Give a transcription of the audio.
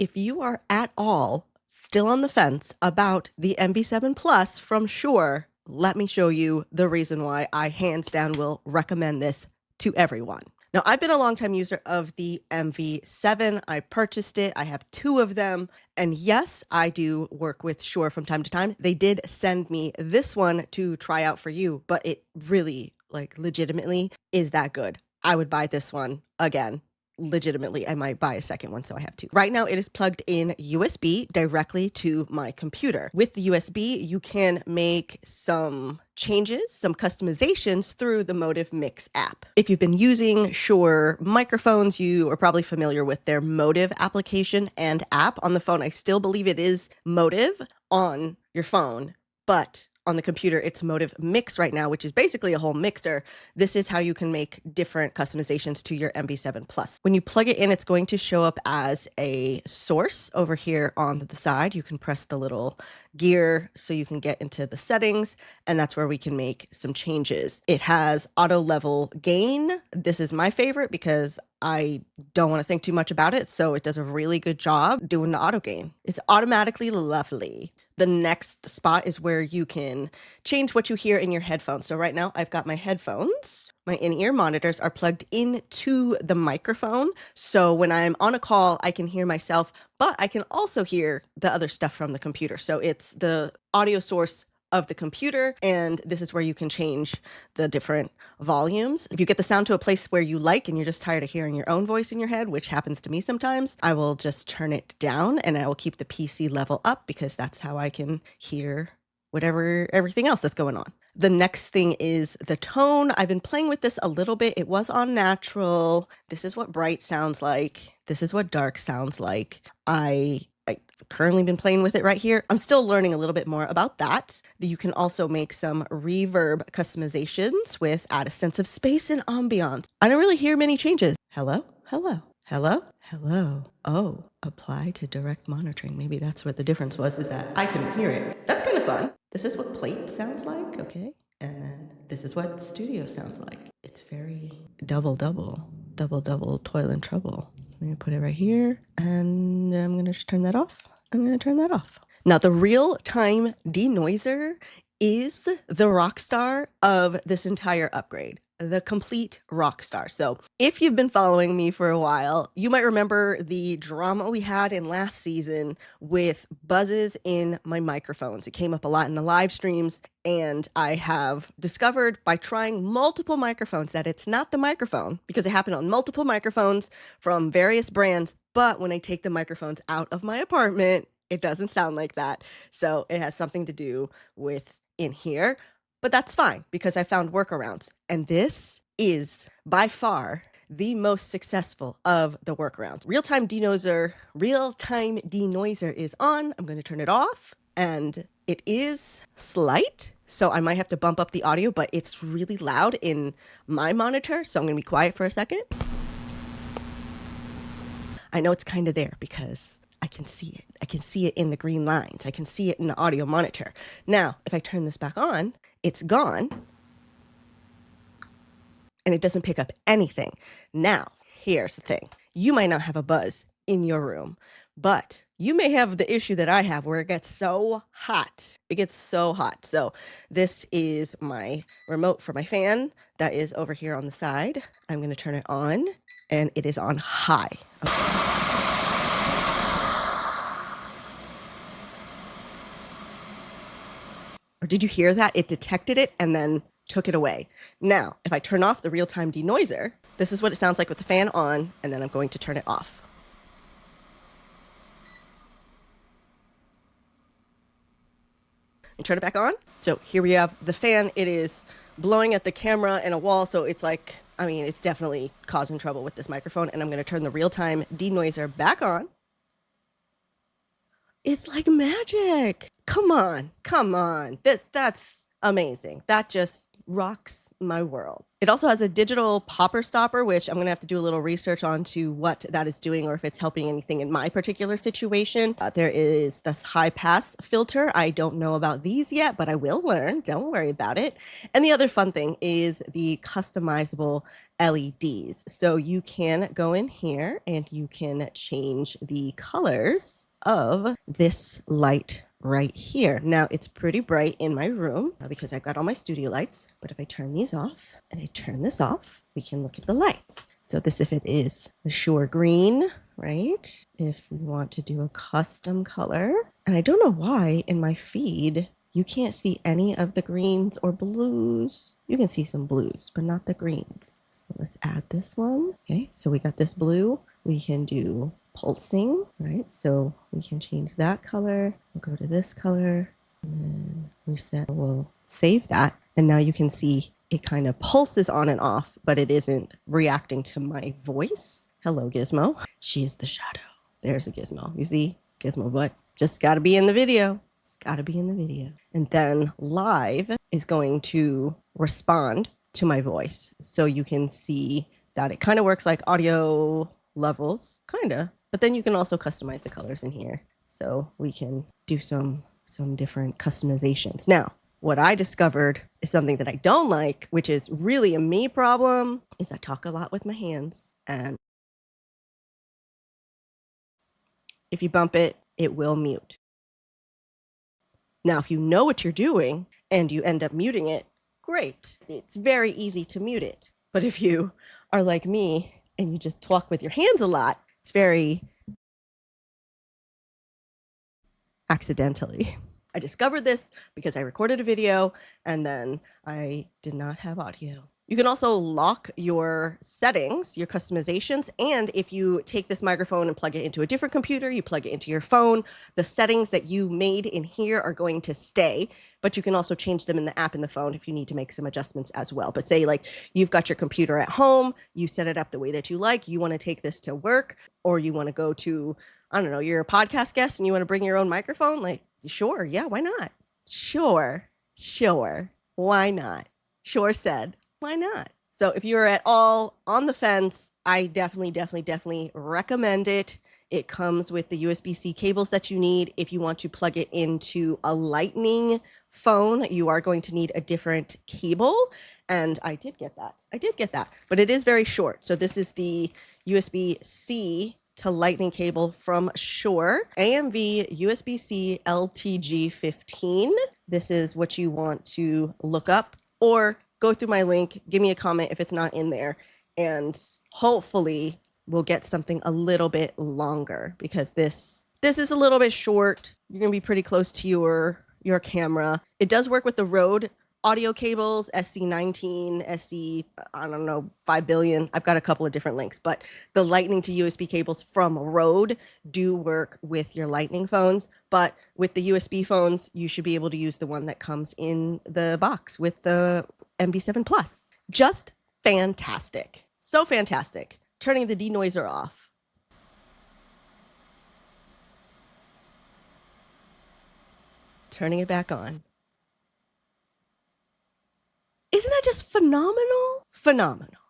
If you are at all still on the fence about the MV7 Plus from Shure, let me show you the reason why I hands down will recommend this to everyone. Now, I've been a longtime user of the MV7. I purchased it. I have 2 of them. And yes, I do work with Shure from time to time. They did send me this one to try out for you, but it really, legitimately is that good. I would buy this one again. Legitimately, I might buy a second one, so I have 2. Right now, it is plugged in USB directly to my computer. With the USB, you can make some changes, some customizations through the MOTIV Mix app. If you've been using Shure microphones, you are probably familiar with their MOTIV application and app on the phone. I still believe it is MOTIV on your phone, but on the computer, it's MOTIV Mix right now, which is basically a whole mixer. This is how you can make different customizations to your MV7 Plus. When you plug it in, it's going to show up as a source over here on the side. You can press the little gear so you can get into the settings, and that's where we can make some changes. It has auto level gain. This is my favorite because I don't want to think too much about it, so it does a really good job doing the auto gain. It's automatically lovely. The next spot is where you can change what you hear in your headphones. So right now I've got my headphones. My in-ear monitors are plugged into the microphone. So when I'm on a call, I can hear myself, but I can also hear the other stuff from the computer. So it's the audio source of the computer, and this is where you can change the different volumes. If you get the sound to a place where you like and you're just tired of hearing your own voice in your head, which happens to me sometimes, I will just turn it down and I will keep the PC level up because that's how I can hear everything else that's going on. The next thing is the tone. I've been playing with this a little bit. It was on natural. This is what bright sounds like. This is what dark sounds like. I currently been playing with it right here. I'm still learning a little bit more about that. You can also make some reverb customizations with add a sense of space and ambiance. I don't really hear many changes. Hello, hello, hello, hello. Oh, apply to direct monitoring. Maybe that's what the difference was, is that I couldn't hear it. That's kind of fun. This is what plate sounds like, okay? And then this is what studio sounds like. It's very double, toil and trouble. I'm going to put it right here, and I'm going to just turn that off. I'm going to turn that off. Now, the real-time denoiser is the rock star of this entire upgrade. The complete rock star. So if you've been following me for a while, you might remember the drama we had in last season with buzzes in my microphones. It came up a lot in the live streams, and I have discovered by trying multiple microphones that it's not the microphone, because it happened on multiple microphones from various brands. But when I take the microphones out of my apartment, it doesn't sound like that. So it has something to do with in here. But that's fine because I found workarounds. And this is by far the most successful of the workarounds. Real-time denoiser is on. I'm going to turn it off, and it is slight. So I might have to bump up the audio, but it's really loud in my monitor. So I'm going to be quiet for a second. I know it's kind of there because I can see it. I can see it in the green lines. I can see it in the audio monitor. Now, if I turn this back on, it's gone, and it doesn't pick up anything. Now, here's the thing. You might not have a buzz in your room, but you may have the issue that I have where it gets so hot. It gets so hot. So this is my remote for my fan that is over here on the side. I'm going to turn it on, and it is on high. Okay. Or did you hear that? It detected it and then took it away. Now, if I turn off the real-time denoiser, this is what it sounds like with the fan on, and then I'm going to turn it off. And turn it back on. So here we have the fan. It is blowing at the camera and a wall, so it's like, I mean, it's definitely causing trouble with this microphone, and I'm going to turn the real-time denoiser back on. It's like magic. Come on. That's amazing. That just rocks my world. It also has a digital popper stopper, which I'm going to have to do a little research onto what that is doing or if it's helping anything in my particular situation. There is this high pass filter. I don't know about these yet, but I will learn. Don't worry about it. And the other fun thing is the customizable LEDs. So you can go in here and you can change the colors of this light right here. Now it's pretty bright in my room because I've got all my studio lights, but if I turn these off and I turn this off, we can look at the lights. So this, if it is the Shure green, right? If we want to do a custom color, and I don't know why in my feed, you can't see any of the greens or blues. You can see some blues, but not the greens. So let's add this one. Okay, so we got this blue. We can do pulsing, right? So we can change that color. We'll go to this color and then reset. We'll save that. And now you can see it kind of pulses on and off, but it isn't reacting to my voice. Hello, Gizmo. She's the shadow. There's a Gizmo. You see? Gizmo butt. Just got to be in the video. It's got to be in the video. And then live is going to respond to my voice. So you can see that it kind of works like audio levels, kind of. But then you can also customize the colors in here. So we can do some different customizations. Now, what I discovered is something that I don't like, which is really a me problem, is I talk a lot with my hands. And if you bump it, it will mute. Now, if you know what you're doing and you end up muting it, great. It's very easy to mute it. But if you are like me and you just talk with your hands a lot, it's very accidentally. I discovered this because I recorded a video and then I did not have audio. You can also lock your settings, your customizations, and if you take this microphone and plug it into a different computer, you plug it into your phone, the settings that you made in here are going to stay, but you can also change them in the app in the phone if you need to make some adjustments as well. But say like you've got your computer at home, you set it up the way that you like, you want to take this to work, or you want to go to, I don't know, you're a podcast guest and you want to bring your own microphone, like, sure, yeah, why not? Sure, why not? Sure said. Why not? So if you're at all on the fence, I definitely recommend it. It comes with the USB-C cables that you need. If you want to plug it into a Lightning phone, you are going to need a different cable. And I did get that, but it is very short. So this is the USB-C to Lightning cable from Shure, AMV USB-C LTG15. This is what you want to look up, or go through my link, give me a comment if it's not in there, and hopefully we'll get something a little bit longer because this is a little bit short. You're gonna be pretty close to your camera. It does work with the Rode audio cables, SC19, SC, I don't know, 5 billion. I've got a couple of different links, but the Lightning to USB cables from Rode do work with your Lightning phones, but with the USB phones, you should be able to use the one that comes in the box with the MV7 Plus. Just fantastic. So fantastic. Turning the denoiser off. Turning it back on. Isn't that just phenomenal? Phenomenal.